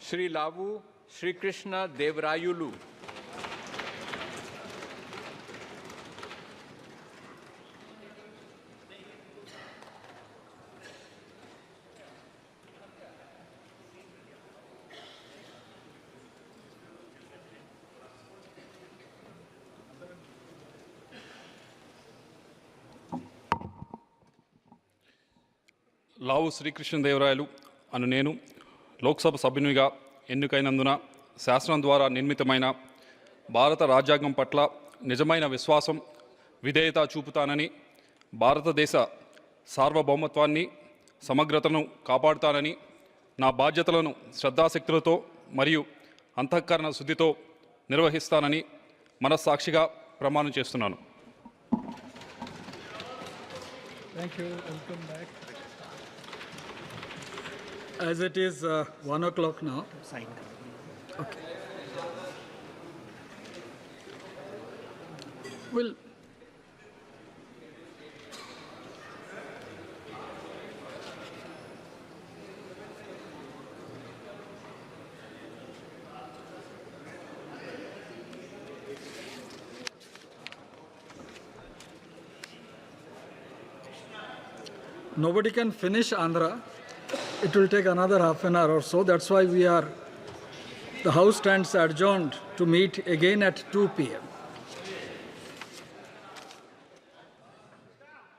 Sri Lavu Sri Krishna Devrayulu. లావు శ్రీకృష్ణదేవరాయలు అను నేను లోక్సభ సభ్యునిగా ఎన్నికైనందున శాసనం ద్వారా నిర్మితమైన భారత రాజ్యాంగం పట్ల నిజమైన విశ్వాసం విధేయత చూపుతానని, భారతదేశ సార్వభౌమత్వాన్ని సమగ్రతను కాపాడుతానని, నా బాధ్యతలను శ్రద్ధాశక్తులతో మరియు అంతఃకరణ శుద్ధితో నిర్వహిస్తానని మనస్సాక్షిగా ప్రమాణం చేస్తున్నాను. Thank you. Welcome back. As it is 1 o'clock now. Signed. Okay. Well, nobody can finish Andhra. It will take another half an hour or so. That's why the House stands adjourned to meet again at 2 p.m.